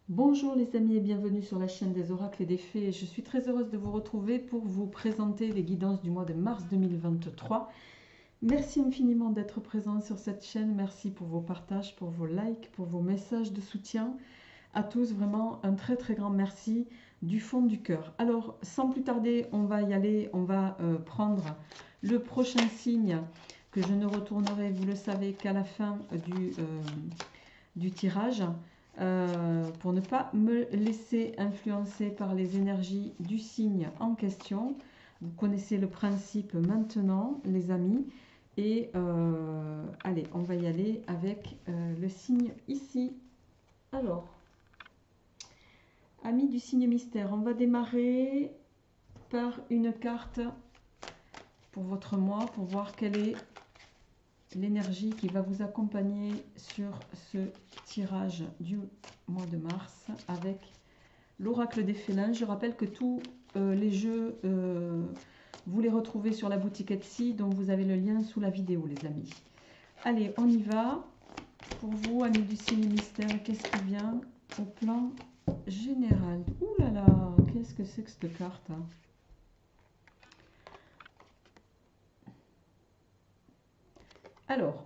Bonjour les amis et bienvenue sur la chaîne des oracles et des fées. Je suis très heureuse de vous retrouver pour vous présenter les guidances du mois de mars 2023. Merci infiniment d'être présent sur cette chaîne. Merci pour vos partages, pour vos likes, pour vos messages de soutien. À tous, vraiment un très très grand merci du fond du cœur. Alors, sans plus tarder, on va y aller. On va prendre le prochain signe que je ne retournerai, vous le savez, qu'à la fin du tirage. Pour ne pas me laisser influencer par les énergies du signe en question. Vous connaissez le principe maintenant, les amis. Et allez, on va y aller avec le signe ici. Alors, amis du signe mystère, on va démarrer par une carte pour votre mois, pour voir quelle est l'énergie qui va vous accompagner sur ce tirage du mois de mars avec l'oracle des félins. Je rappelle que tous les jeux, vous les retrouvez sur la boutique Etsy, dont vous avez le lien sous la vidéo, les amis. Allez, on y va. Pour vous, amis du signe mystère, qu'est-ce qui vient au plan général? Ouh là là, qu'est-ce que c'est que cette carte, hein? Alors,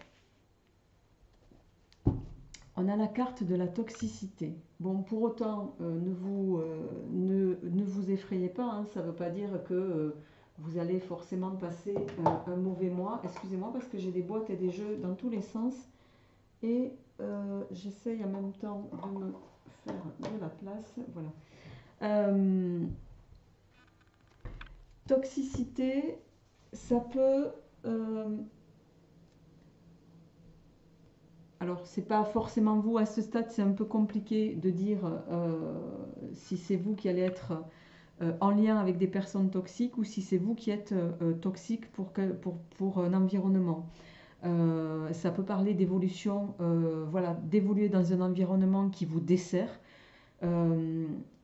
on a la carte de la toxicité. Bon, pour autant, ne vous effrayez pas, hein, ça ne veut pas dire que vous allez forcément passer un mauvais mois. Excusez-moi parce que j'ai des boîtes et des jeux dans tous les sens. Et j'essaye en même temps de me faire de la place. Voilà. Toxicité, ça peut... alors, c'est pas forcément vous à ce stade, c'est un peu compliqué de dire si c'est vous qui allez être en lien avec des personnes toxiques ou si c'est vous qui êtes toxique pour un environnement. Ça peut parler d'évolution, voilà, d'évoluer dans un environnement qui vous dessert.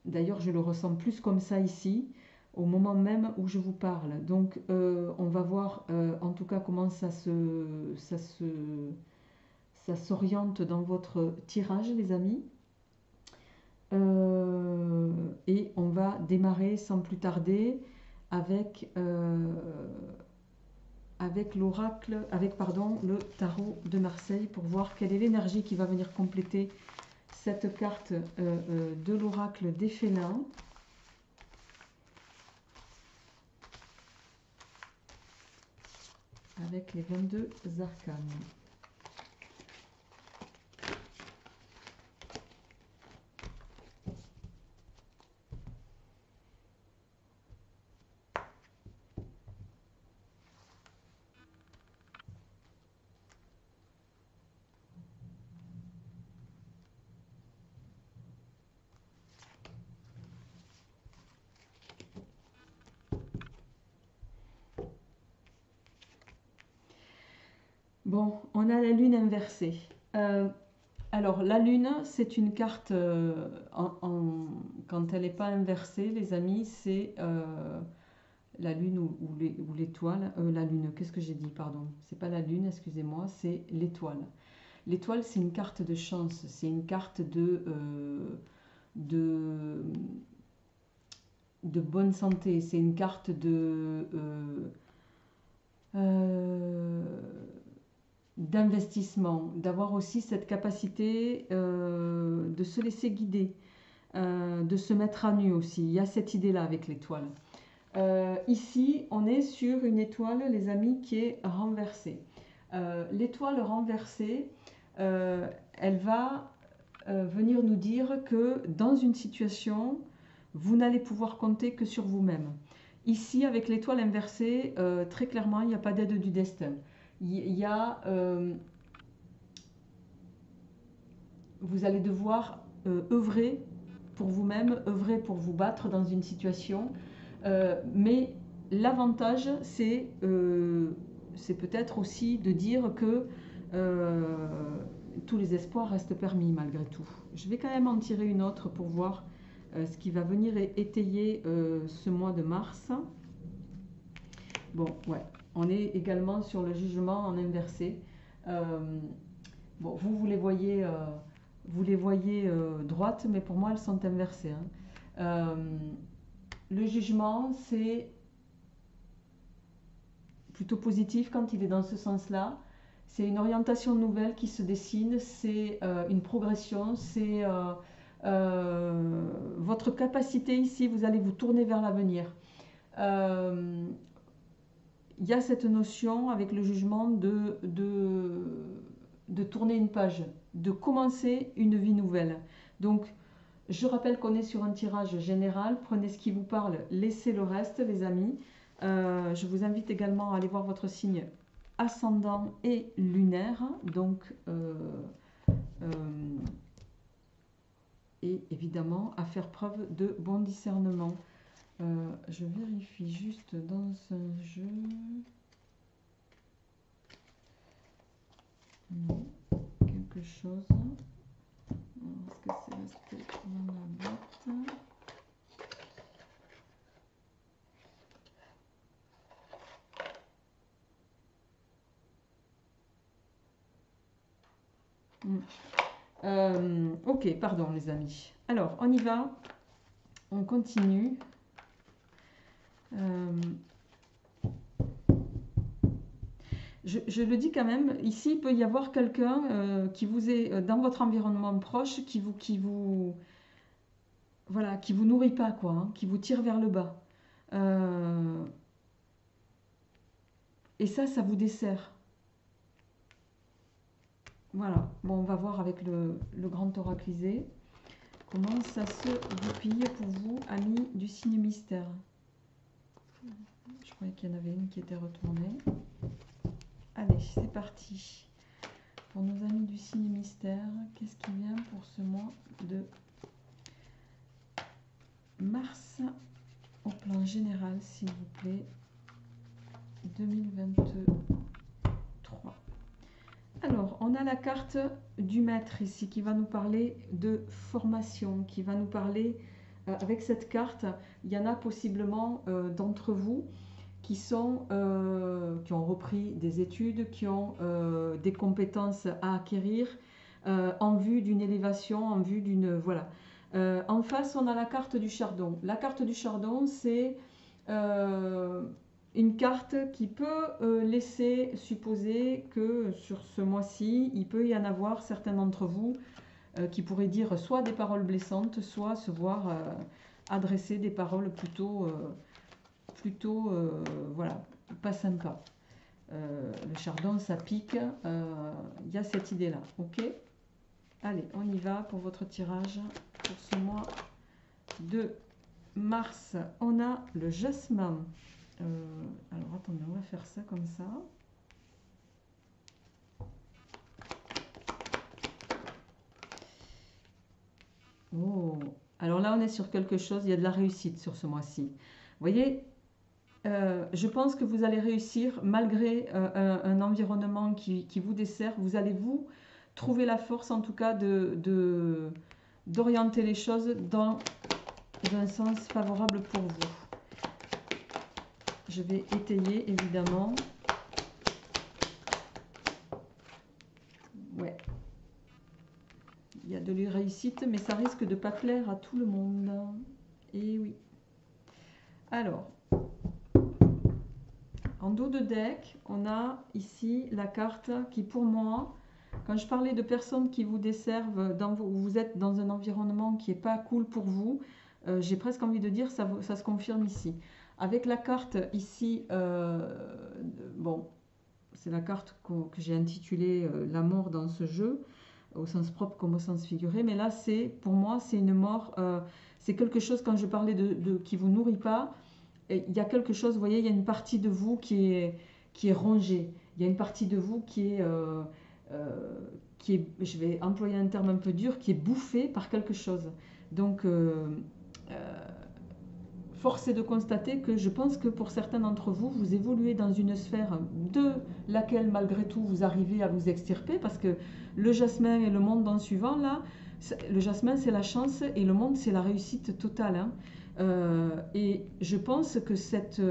D'ailleurs, je le ressens plus comme ça ici, au moment même où je vous parle. Donc, on va voir en tout cas comment ça s'oriente dans votre tirage, les amis. Et on va démarrer sans plus tarder avec, l'oracle, le tarot de Marseille pour voir quelle est l'énergie qui va venir compléter cette carte de l'oracle des félins. Avec les 22 arcanes. Bon, on a la lune inversée. Alors, la lune, c'est une carte, quand elle n'est pas inversée, les amis, c'est la lune ou l'étoile. La lune, qu'est-ce que j'ai dit, pardon? C'est pas la lune, excusez-moi, c'est l'étoile. L'étoile, c'est une carte de chance, c'est une carte de, de bonne santé, c'est une carte d'investissement, d'avoir aussi cette capacité de se laisser guider, de se mettre à nu aussi. Il y a cette idée-là avec l'étoile. Ici, on est sur une étoile, les amis, qui est renversée. L'étoile renversée, elle va venir nous dire que dans une situation, vous n'allez pouvoir compter que sur vous-même. Ici, avec l'étoile inversée, très clairement, il n'y a pas d'aide du destin. Il y a, vous allez devoir œuvrer pour vous-même, œuvrer pour vous battre dans une situation. Mais l'avantage, c'est peut-être aussi de dire que tous les espoirs restent permis malgré tout. Je vais quand même en tirer une autre pour voir ce qui va venir étayer ce mois de mars. Bon, ouais, on est également sur le jugement en inversé. Bon, vous les voyez vous les voyez droites, mais pour moi elles sont inversées, hein. Le jugement, c'est plutôt positif quand il est dans ce sens-là. C'est une orientation nouvelle qui se dessine, c'est une progression, c'est votre capacité ici, vous allez vous tourner vers l'avenir. Il y a cette notion avec le jugement de tourner une page, de commencer une vie nouvelle. Donc, je rappelle qu'on est sur un tirage général. Prenez ce qui vous parle, laissez le reste, les amis. Je vous invite également à aller voir votre signe ascendant et lunaire. Donc, et évidemment, à faire preuve de bon discernement. Je vérifie juste dans un jeu. Non, quelque chose. Est-ce que c'est resté dans la boîte? Ok, pardon les amis. Alors, on y va. On continue. Je le dis quand même, ici il peut y avoir quelqu'un qui vous est dans votre environnement proche, qui vous nourrit pas, quoi, hein, qui vous tire vers le bas. Et ça vous dessert. Voilà, bon, on va voir avec le grand oraclisé comment ça se goupille pour vous, amis du signe mystère. Je croyais qu'il y en avait une qui était retournée. Allez, c'est parti. Pour nos amis du signe mystère, qu'est-ce qui vient pour ce mois de mars au plan général, s'il vous plaît, 2023. Alors, on a la carte du maître ici qui va nous parler de formation, qui va nous parler, avec cette carte, il y en a possiblement d'entre vous qui ont repris des études, qui ont des compétences à acquérir en vue d'une élévation, en vue d'une... Voilà. En face, on a la carte du chardon. La carte du chardon, c'est une carte qui peut laisser supposer que sur ce mois-ci, il peut y en avoir certains d'entre vous qui pourraient dire soit des paroles blessantes, soit se voir adresser des paroles plutôt voilà, pas sympa. Le chardon, ça pique. Il y a cette idée-là. Ok ? Allez, on y va pour votre tirage pour ce mois de mars. On a le jasmin. Alors, attendez, on va faire ça comme ça. Oh, alors là, on est sur quelque chose, il y a de la réussite sur ce mois-ci. Vous voyez, je pense que vous allez réussir malgré un environnement qui vous dessert. Vous allez vous trouver la force en tout cas d'orienter les choses dans un sens favorable pour vous. Je vais étayer évidemment. Ouais. Il y a de la réussite, mais ça risque de ne pas plaire à tout le monde. Et oui. Alors, en dos de deck, on a ici la carte qui, pour moi, quand je parlais de personnes qui vous desservent, où vous êtes dans un environnement qui n'est pas cool pour vous, j'ai presque envie de dire ça se confirme ici. Avec la carte ici, bon, c'est la carte que j'ai intitulée la mort dans ce jeu, au sens propre comme au sens figuré, mais là, pour moi, c'est une mort, c'est quelque chose, quand je parlais qui ne vous nourrit pas, il y a quelque chose, vous voyez, il y a une partie de vous qui est rongée, il y a une partie de vous qui est, je vais employer un terme un peu dur, qui est bouffée par quelque chose. Donc, force est de constater que je pense que pour certains d'entre vous, vous évoluez dans une sphère de laquelle malgré tout vous arrivez à vous extirper, parce que le jasmin et le monde dans le suivant, là, le jasmin c'est la chance et le monde c'est la réussite totale, hein. Et je pense que cette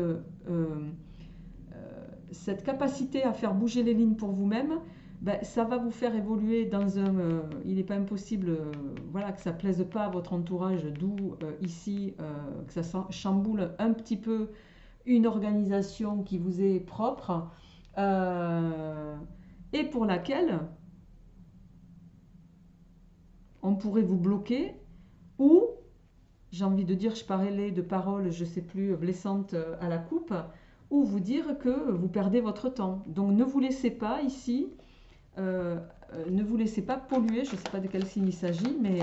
capacité à faire bouger les lignes pour vous-même, ben, ça va vous faire évoluer dans un... il n'est pas impossible voilà, que ça ne plaise pas à votre entourage, d'où ici que ça chamboule un petit peu une organisation qui vous est propre et pour laquelle on pourrait vous bloquer ou, j'ai envie de dire, je parlais de paroles, je ne sais plus, blessantes à la coupe, ou vous dire que vous perdez votre temps. Donc ne vous laissez pas ici, ne vous laissez pas polluer, je ne sais pas de quel signe il s'agit, mais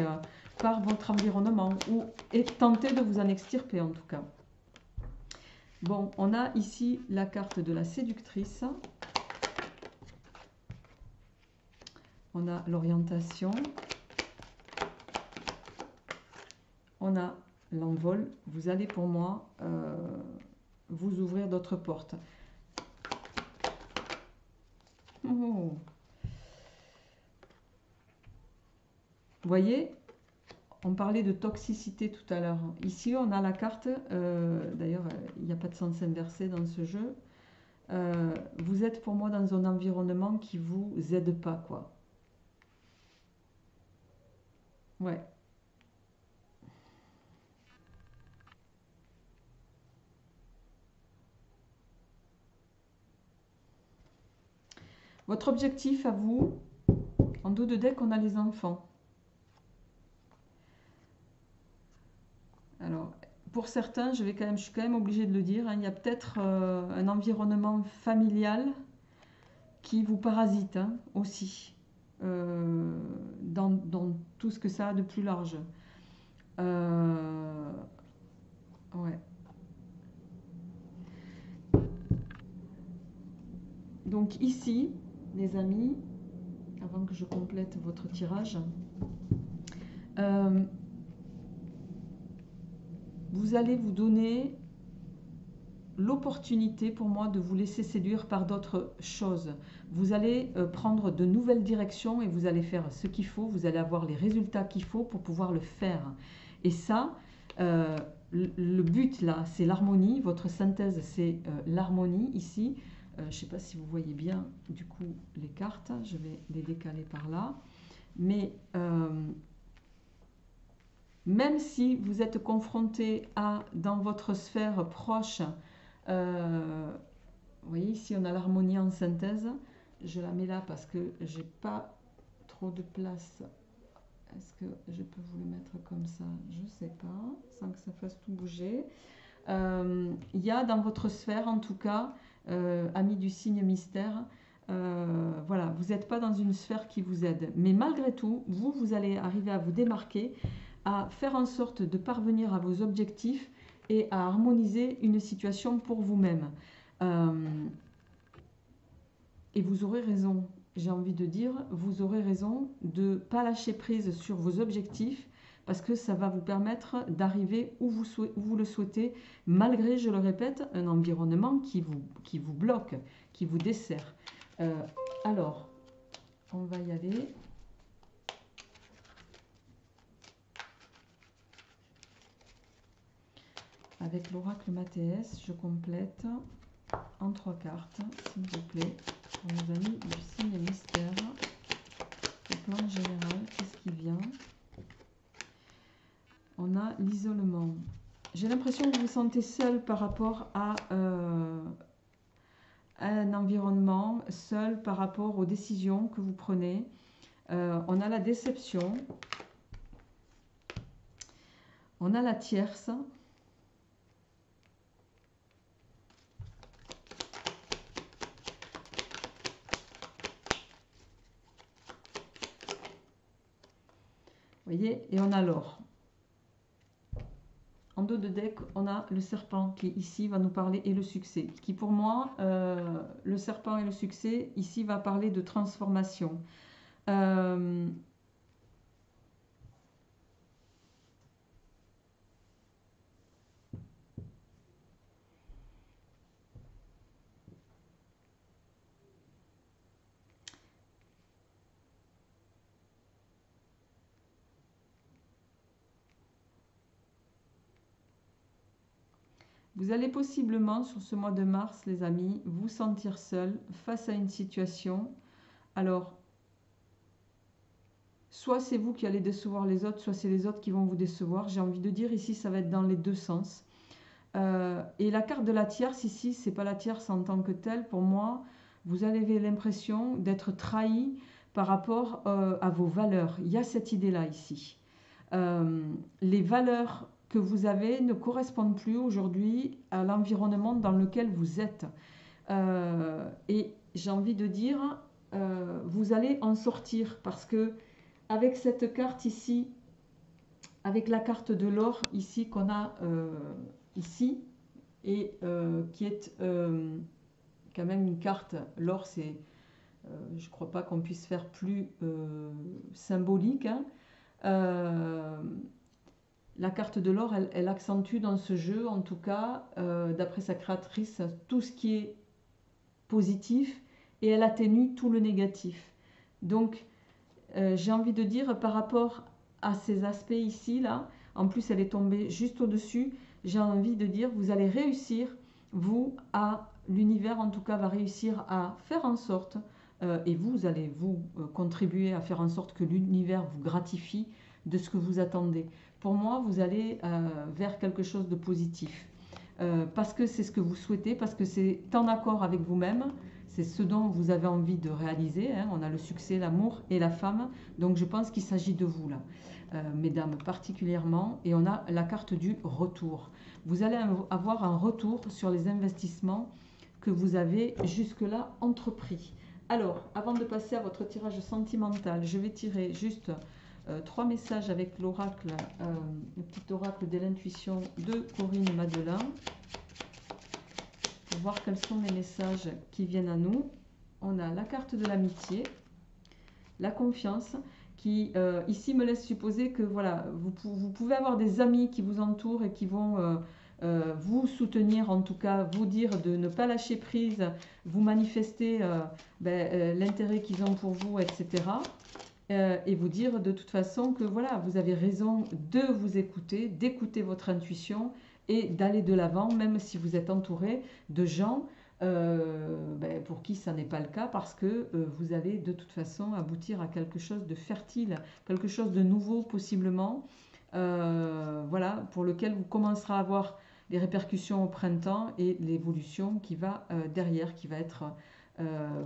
par votre environnement, ou et tentez de vous en extirper en tout cas. Bon, on a ici la carte de la séductrice. On a l'orientation. On a l'envol. Vous allez pour moi vous ouvrir d'autres portes. Oh. Vous voyez, on parlait de toxicité tout à l'heure. Ici, on a la carte, d'ailleurs, il n'y a pas de sens inversé dans ce jeu. Vous êtes pour moi dans un environnement qui ne vous aide pas, quoi. Ouais. Votre objectif à vous, en dos de deck, on a les enfants. Alors, pour certains, je suis quand même obligée de le dire, hein, il y a peut-être un environnement familial qui vous parasite hein, aussi, dans tout ce que ça a de plus large. Ouais. Donc ici, les amis, avant que je complète votre tirage, vous allez vous donner l'opportunité pour moi de vous laisser séduire par d'autres choses. Vous allez prendre de nouvelles directions et vous allez faire ce qu'il faut, vous allez avoir les résultats qu'il faut pour pouvoir le faire. Et ça, le but là, c'est l'harmonie, votre synthèse c'est l'harmonie ici. Je ne sais pas si vous voyez bien du coup les cartes, je vais les décaler par là. Mais même si vous êtes confronté à, dans votre sphère proche, vous voyez ici on a l'harmonie en synthèse, je la mets là parce que j'ai pas trop de place. Est-ce que je peux vous le mettre comme ça? Je sais pas, sans que ça fasse tout bouger. Il y a dans votre sphère en tout cas, amis du signe mystère, voilà, vous n'êtes pas dans une sphère qui vous aide, mais malgré tout, vous allez arriver à vous démarquer, à faire en sorte de parvenir à vos objectifs et à harmoniser une situation pour vous-même. Et vous aurez raison, j'ai envie de dire, vous aurez raison de ne pas lâcher prise sur vos objectifs parce que ça va vous permettre d'arriver où vous le souhaitez, malgré, je le répète, un environnement qui vous bloque, qui vous dessert. Alors, on va y aller. Avec l'oracle Mathéès, je complète en 3 cartes, s'il vous plaît, pour nos amis du signe mystère. Au plan général, qu'est-ce qui vient? On a l'isolement. J'ai l'impression que vous vous sentez seul par rapport à un environnement, seul par rapport aux décisions que vous prenez. On a la déception. On a la tierce. Vous voyez, et on a l'or. En dos de deck, on a le serpent qui ici va nous parler et le succès. Qui pour moi, le serpent et le succès, ici va parler de transformation. Vous allez possiblement, sur ce mois de mars, les amis, vous sentir seul face à une situation Alors, soit c'est vous qui allez décevoir les autres, soit c'est les autres qui vont vous décevoir. J'ai envie de dire ici, ça va être dans les deux sens. Et la carte de la tierce ici, c'est pas la tierce en tant que telle. Pour moi, vous avez l'impression d'être trahi par rapport à vos valeurs. Il y a cette idée-là ici. Les valeurs que vous avez ne correspondent plus aujourd'hui à l'environnement dans lequel vous êtes. Et j'ai envie de dire, vous allez en sortir parce que avec cette carte ici, avec la carte de l'or ici qu'on a ici, et qui est quand même une carte, l'or c'est, je ne crois pas qu'on puisse faire plus symbolique, hein. La carte de l'or, elle accentue dans ce jeu, en tout cas, d'après sa créatrice, tout ce qui est positif et elle atténue tout le négatif. Donc, j'ai envie de dire par rapport à ces aspects ici, là, en plus elle est tombée juste au-dessus, j'ai envie de dire vous allez réussir, vous, à l'univers en tout cas va réussir à faire en sorte, et vous allez vous contribuer à faire en sorte que l'univers vous gratifie de ce que vous attendez. Pour moi, vous allez vers quelque chose de positif. Parce que c'est ce que vous souhaitez, parce que c'est en accord avec vous-même, c'est ce dont vous avez envie de réaliser, hein. On a le succès, l'amour et la femme, donc je pense qu'il s'agit de vous là, mesdames particulièrement, et on a la carte du retour. Vous allez avoir un retour sur les investissements que vous avez jusque-là entrepris. Alors, avant de passer à votre tirage sentimental, je vais tirer juste 3 messages avec l'oracle, le petit oracle de l'intuition de Corinne Madelin, pour voir quels sont les messages qui viennent à nous. On a la carte de l'amitié, la confiance, qui ici me laisse supposer que voilà, vous pouvez avoir des amis qui vous entourent et qui vont vous soutenir, en tout cas vous dire de ne pas lâcher prise, vous manifester l'intérêt qu'ils ont pour vous, etc. Et vous dire de toute façon que voilà, vous avez raison de vous écouter, d'écouter votre intuition et d'aller de l'avant, même si vous êtes entouré de gens pour qui ça n'est pas le cas, parce que vous allez de toute façon aboutir à quelque chose de fertile, quelque chose de nouveau possiblement, voilà, pour lequel vous commencerez à avoir les répercussions au printemps et l'évolution qui va derrière, qui va être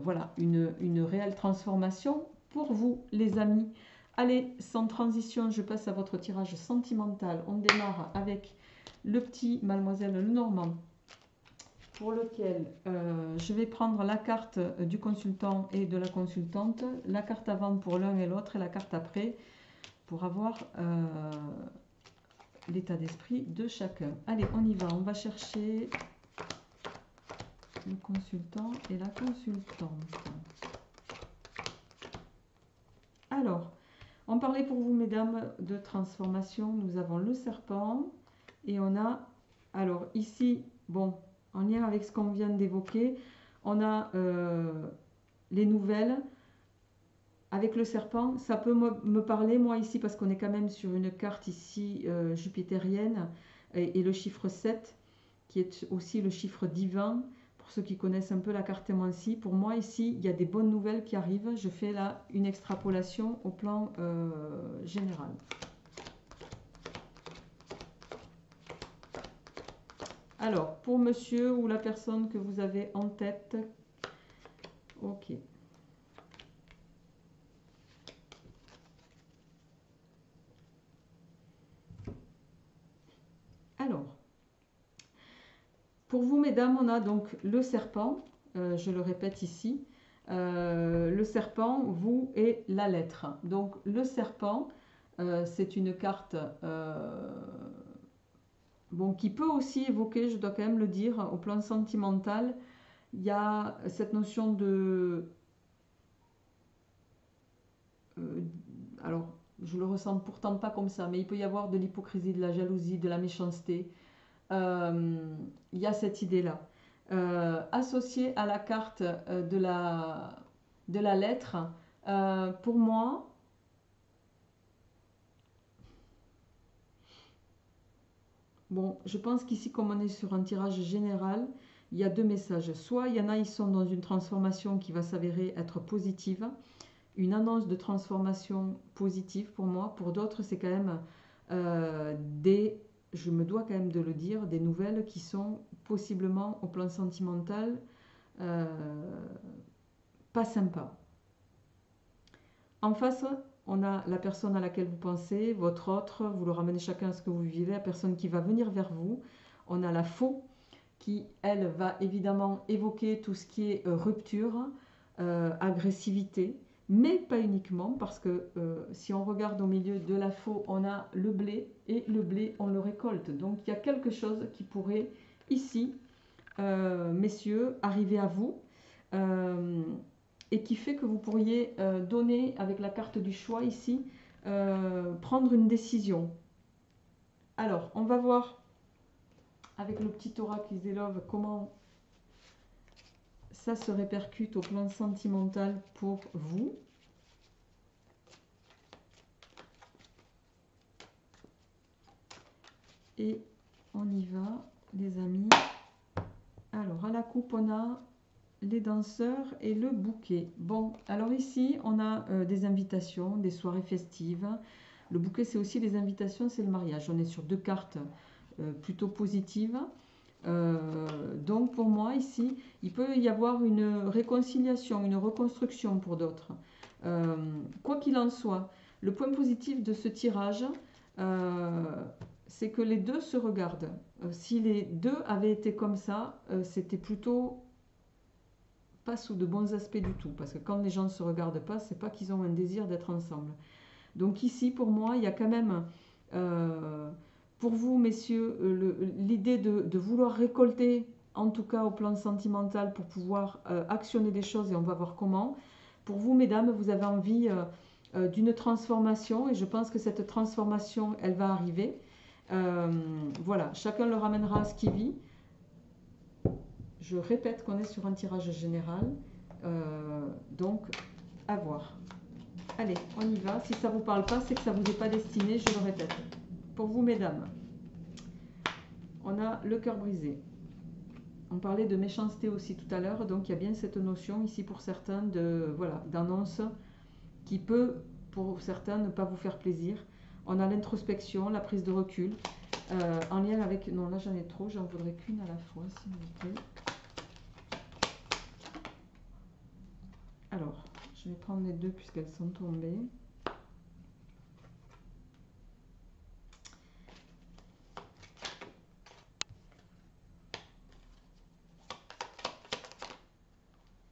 voilà, une réelle transformation pour vous les amis. Allez, sans transition, je passe à votre tirage sentimental. On démarre avec le petit Mademoiselle Lenormand, pour lequel je vais prendre la carte du consultant et de la consultante, la carte avant pour l'un et l'autre et la carte après pour avoir l'état d'esprit de chacun. Allez, on y va, on va chercher le consultant et la consultante. Alors, on parlait pour vous, mesdames, de transformation. Nous avons le serpent et on a, alors ici, bon, en lien avec ce qu'on vient d'évoquer, on a les nouvelles. Avec le serpent, ça peut me parler, moi, ici, parce qu'on est quand même sur une carte ici jupitérienne et le chiffre 7, qui est aussi le chiffre divin. Pour ceux qui connaissent un peu la carte témoin-ci, pour moi ici, il y a des bonnes nouvelles qui arrivent. Je fais là une extrapolation au plan général. Alors, pour monsieur ou la personne que vous avez en tête, ok. Alors, pour vous, mesdames, on a donc le serpent, je le répète ici, le serpent, vous et la lettre. Donc le serpent, c'est une carte bon, qui peut aussi évoquer, je dois quand même le dire, au plan sentimental, il y a cette notion de... alors, je le ressens pourtant pas comme ça, mais il peut y avoir de l'hypocrisie, de la jalousie, de la méchanceté. Il y a cette idée-là. Associée à la carte de la lettre, pour moi, bon, je pense qu'ici, comme on est sur un tirage général, il y a deux messages. Soit il y en a, ils sont dans une transformation qui va s'avérer être positive, une annonce de transformation positive pour moi. Pour d'autres, c'est quand même je me dois quand même de le dire, des nouvelles qui sont possiblement au plan sentimental euh, pas sympas. En face, on a la personne à laquelle vous pensez, votre autre, vous le ramenez chacun à ce que vous vivez, la personne qui va venir vers vous. On a la faux qui, elle, va évidemment évoquer tout ce qui est rupture, agressivité, mais pas uniquement, parce que si on regarde au milieu de la faux, on a le blé, et le blé, on le récolte. Donc il y a quelque chose qui pourrait, ici, messieurs, arriver à vous, et qui fait que vous pourriez donner, avec la carte du choix ici, prendre une décision. Alors, on va voir avec le petit oracle Iselov comment ça se répercute au plan sentimental pour vous. Et on y va, les amis. Alors, à la coupe, on a les danseurs et le bouquet. Bon, alors ici, on a des invitations, des soirées festives. Le bouquet, c'est aussi les invitations, c'est le mariage. On est sur deux cartes plutôt positives. Donc, pour moi, ici, il peut y avoir une réconciliation, une reconstruction pour d'autres. Quoi qu'il en soit, le point positif de ce tirage, c'est que les deux se regardent. Si les deux avaient été comme ça, c'était plutôt pas sous de bons aspects du tout, parce que quand les gens ne se regardent pas, c'est pas qu'ils ont un désir d'être ensemble. Donc ici, pour moi, il y a quand même, pour vous, messieurs, l'idée de vouloir récolter, en tout cas au plan sentimental, pour pouvoir actionner des choses, et on va voir comment. Pour vous, mesdames, vous avez envie d'une transformation, et je pense que cette transformation, elle va arriver. Voilà, chacun le ramènera à ce qu'il vit. Je répète qu'on est sur un tirage général, donc à voir. Allez, on y va. Si ça ne vous parle pas, c'est que ça ne vous est pas destiné, je le répète. Pour vous, mesdames, on a le cœur brisé. On parlait de méchanceté aussi tout à l'heure, donc il y a bien cette notion ici pour certains d'annonce qui peut, pour certains, ne pas vous faire plaisir. On a l'introspection, la prise de recul, en lien avec... Non, là j'en ai trop, j'en voudrais qu'une à la fois, s'il vous plaît. Alors, je vais prendre les deux puisqu'elles sont tombées.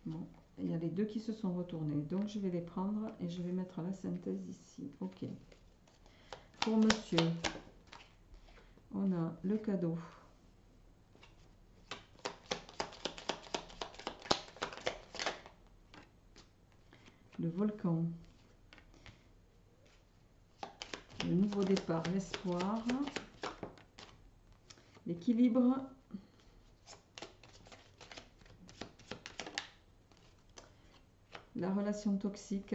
Bon, il y a les deux qui se sont retournés, donc je vais les prendre et je vais mettre la synthèse ici. Ok. Pour monsieur, on a le cadeau. Le volcan. Le nouveau départ, l'espoir. L'équilibre. La relation toxique.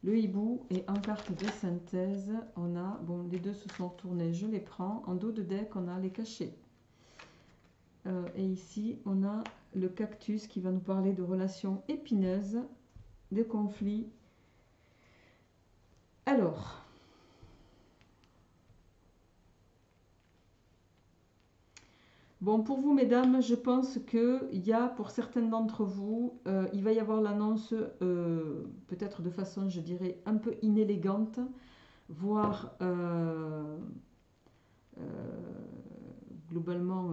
Le hibou, et en carte de synthèse, on a, bon, les deux se sont retournés, je les prends. En dos de deck, on a les cachets. Et ici, on a le cactus qui va nous parler de relations épineuses, de conflits. Alors, bon, pour vous, mesdames, je pense qu'il y a, pour certaines d'entre vous, il va y avoir l'annonce, peut-être de façon, je dirais, un peu inélégante, voire globalement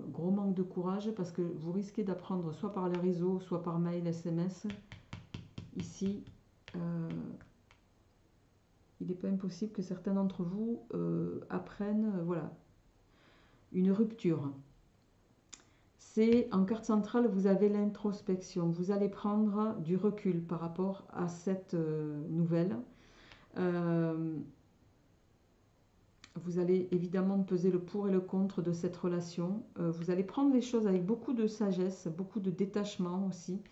gros manque de courage, parce que vous risquez d'apprendre soit par les réseaux, soit par mail, SMS. Ici, il n'est pas impossible que certains d'entre vous apprennent voilà, une rupture. C'est en carte centrale, vous avez l'introspection. Vous allez prendre du recul par rapport à cette nouvelle. Vous allez évidemment peser le pour et le contre de cette relation. Vous allez prendre les choses avec beaucoup de sagesse, beaucoup de détachement aussi.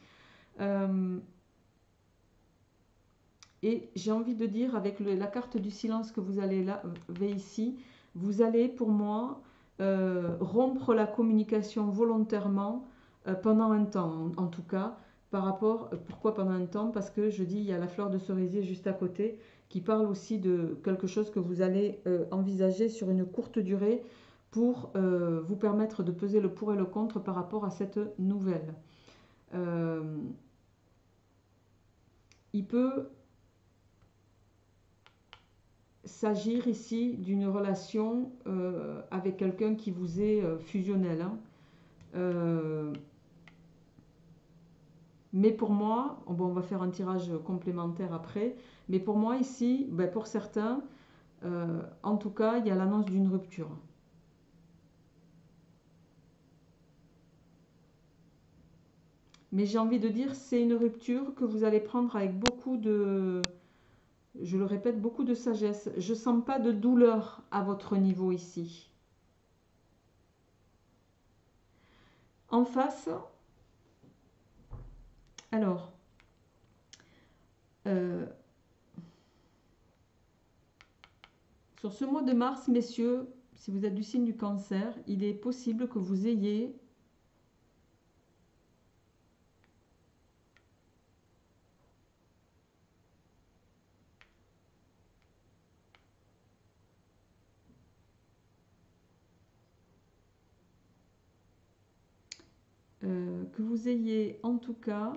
Et j'ai envie de dire, avec la carte du silence que vous allez là, ici, vous allez, pour moi, rompre la communication volontairement pendant un temps, en tout cas, par rapport, pourquoi pendant un temps? Parce que je dis, il y a la fleur de cerisier juste à côté, qui parle aussi de quelque chose que vous allez envisager sur une courte durée pour vous permettre de peser le pour et le contre par rapport à cette nouvelle. Il peut s'agir ici d'une relation avec quelqu'un qui vous est fusionnel. Hein. Mais pour moi, bon, on va faire un tirage complémentaire après, mais pour moi ici, ben pour certains, en tout cas, il y a l'annonce d'une rupture. Mais j'ai envie de dire, c'est une rupture que vous allez prendre avec beaucoup de, je le répète, beaucoup de sagesse. Je ne sens pas de douleur à votre niveau ici. En face, alors, sur ce mois de mars, messieurs, si vous êtes du signe du cancer, il est possible que vous ayez en tout cas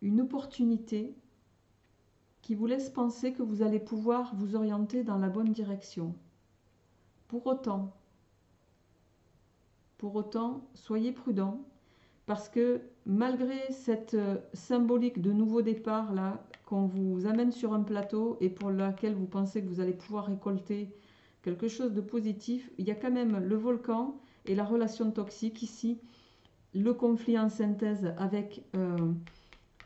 une opportunité qui vous laisse penser que vous allez pouvoir vous orienter dans la bonne direction. Pour autant, soyez prudents parce que malgré cette symbolique de nouveau départ là qu'on vous amène sur un plateau et pour laquelle vous pensez que vous allez pouvoir récolter quelque chose de positif, il y a quand même le volcan et la relation toxique ici, le conflit en synthèse avec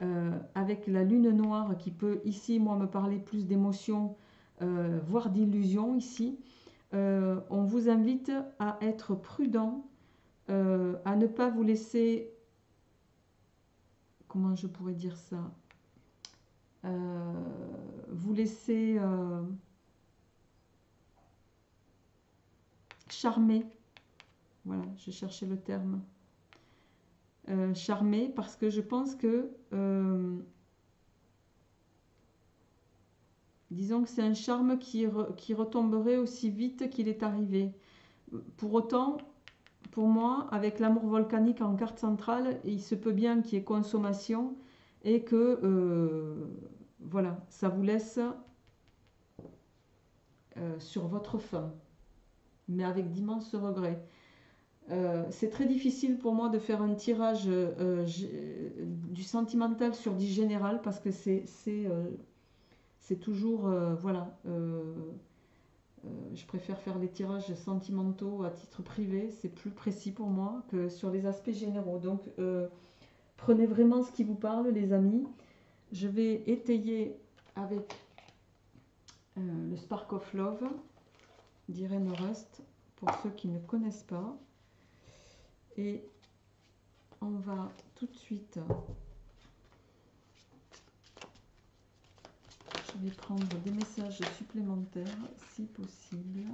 la lune noire qui peut ici, moi, me parler plus d'émotions, voire d'illusions ici. On vous invite à être prudent, à ne pas vous laisser, comment je pourrais dire ça, vous laisser charmer, voilà, je cherchais le terme, charmer, parce que je pense que disons que c'est un charme qui retomberait aussi vite qu'il est arrivé. Pour autant, pour moi, avec l'amour volcanique en carte centrale, il se peut bien qu'il y ait consommation et que voilà, ça vous laisse sur votre faim, mais avec d'immenses regrets. C'est très difficile pour moi de faire un tirage du sentimental sur du général parce que c'est toujours, voilà, je préfère faire les tirages sentimentaux à titre privé, c'est plus précis pour moi que sur les aspects généraux. Donc, prenez vraiment ce qui vous parle, les amis. Je vais étayer avec le Spark of Love d'Irene Rust, pour ceux qui ne connaissent pas. Et on va tout de suite... Je vais prendre des messages supplémentaires, si possible.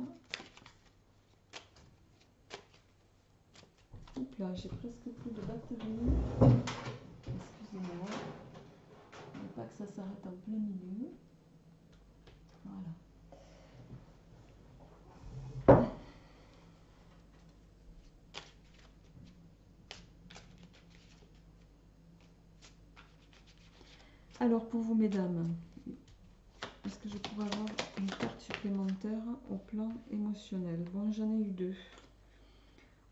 Oups là, j'ai presque plus de batterie. Excusez-moi. Il ne faut pas que ça s'arrête en plein milieu. Voilà. Alors pour vous mesdames, est-ce que je pourrais avoir une carte supplémentaire au plan émotionnel? Bon, j'en ai eu deux.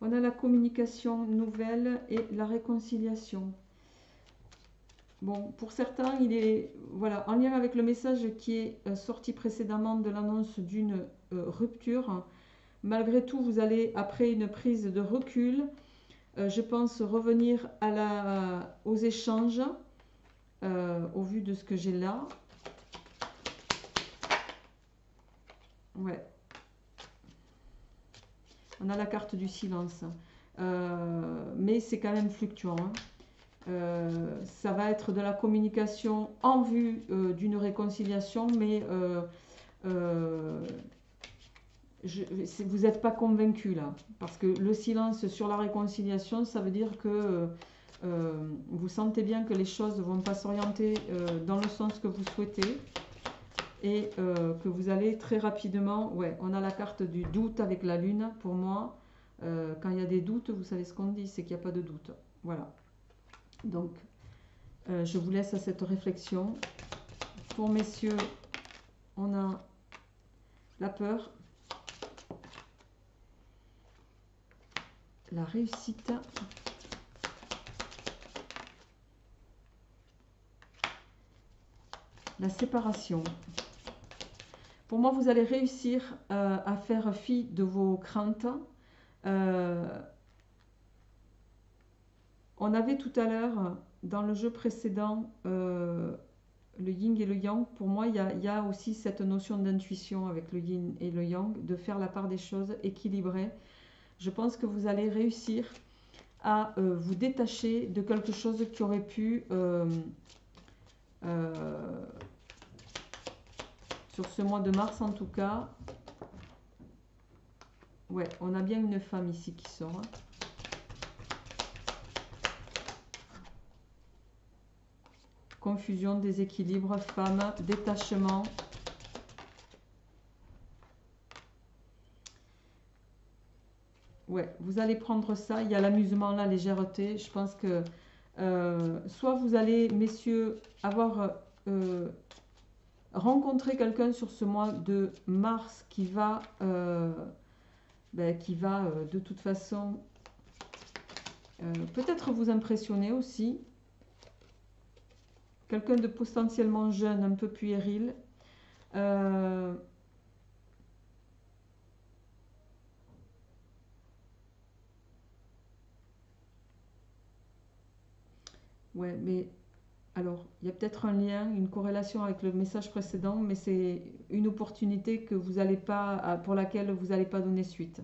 On a la communication nouvelle et la réconciliation. Bon, pour certains, il est voilà, en lien avec le message qui est sorti précédemment de l'annonce d'une rupture. Malgré tout, vous allez, après une prise de recul, je pense revenir aux échanges, au vu de ce que j'ai là. Ouais. On a la carte du silence. Mais c'est quand même fluctuant. Hein. Ça va être de la communication en vue d'une réconciliation, mais vous n'êtes pas convaincu là, parce que le silence sur la réconciliation, ça veut dire que vous sentez bien que les choses ne vont pas s'orienter dans le sens que vous souhaitez, et que vous allez très rapidement, ouais, on a la carte du doute avec la lune. Pour moi, quand il y a des doutes, vous savez ce qu'on dit, c'est qu'il n'y a pas de doute. Voilà. Donc, je vous laisse à cette réflexion. Pour messieurs, on a la peur, la réussite, la séparation. Pour moi, vous allez réussir à faire fi de vos craintes. On avait tout à l'heure, dans le jeu précédent, le yin et le yang. Pour moi, il y a aussi cette notion d'intuition avec le yin et le yang, de faire la part des choses équilibrées. Je pense que vous allez réussir à vous détacher de quelque chose qui aurait pu, sur ce mois de mars en tout cas, ouais, on a bien une femme ici qui sort. Hein. Confusion, déséquilibre, femme, détachement. Ouais, vous allez prendre ça. Il y a l'amusement, la légèreté. Je pense que soit vous allez, messieurs, avoir rencontré quelqu'un sur ce mois de mars qui va, de toute façon peut-être vous impressionner aussi. Quelqu'un de potentiellement jeune, un peu puéril. Ouais, mais alors, il y a peut-être un lien, une corrélation avec le message précédent, mais c'est une opportunité que vous allez pas, pour laquelle vous n'allez pas donner suite.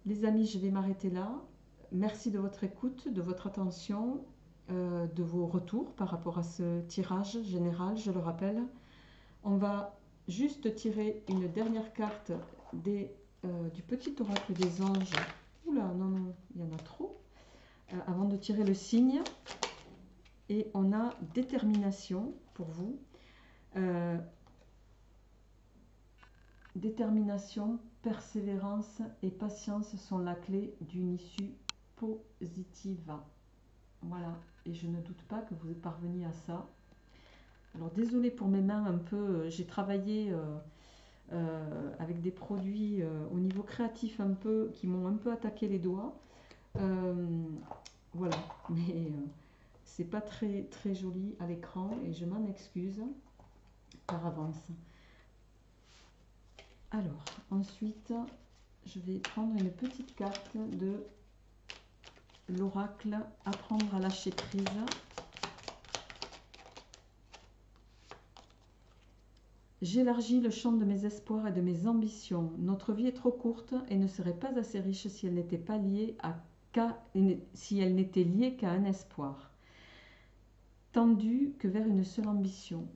Les amis, je vais m'arrêter là. Merci de votre écoute, de votre attention, de vos retours par rapport à ce tirage général, je le rappelle. On va juste tirer une dernière carte du petit oracle des anges. Oula, non, il y en a trop. Avant de tirer le signe. Et on a détermination pour vous. Détermination, persévérance et patience sont la clé d'une issue positive. Voilà, et je ne doute pas que vous êtes parvenu à ça. Alors désolé pour mes mains un peu, j'ai travaillé avec des produits au niveau créatif un peu, qui m'ont un peu attaqué les doigts. Voilà, mais c'est pas très très joli à l'écran et je m'en excuse par avance. Alors, ensuite, je vais prendre une petite carte de l'oracle Apprendre à lâcher prise. J'élargis le champ de mes espoirs et de mes ambitions. Notre vie est trop courte et ne serait pas assez riche si elle n'était pas liée si elle n'était liée qu'à un espoir, tendu que vers une seule ambition.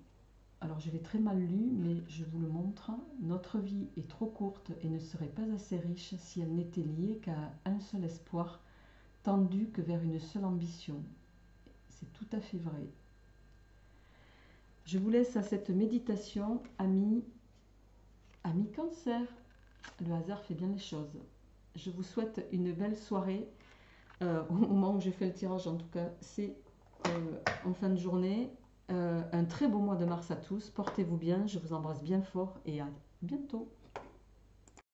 Alors je l'ai très mal lu, mais je vous le montre. Notre vie est trop courte et ne serait pas assez riche si elle n'était liée qu'à un seul espoir, tendu que vers une seule ambition. C'est tout à fait vrai. Je vous laisse à cette méditation, amis Cancer. Le hasard fait bien les choses. Je vous souhaite une belle soirée. Au moment où j'ai fait le tirage, en tout cas, c'est en fin de journée. Un très beau mois de mars à tous. Portez-vous bien. Je vous embrasse bien fort et à bientôt.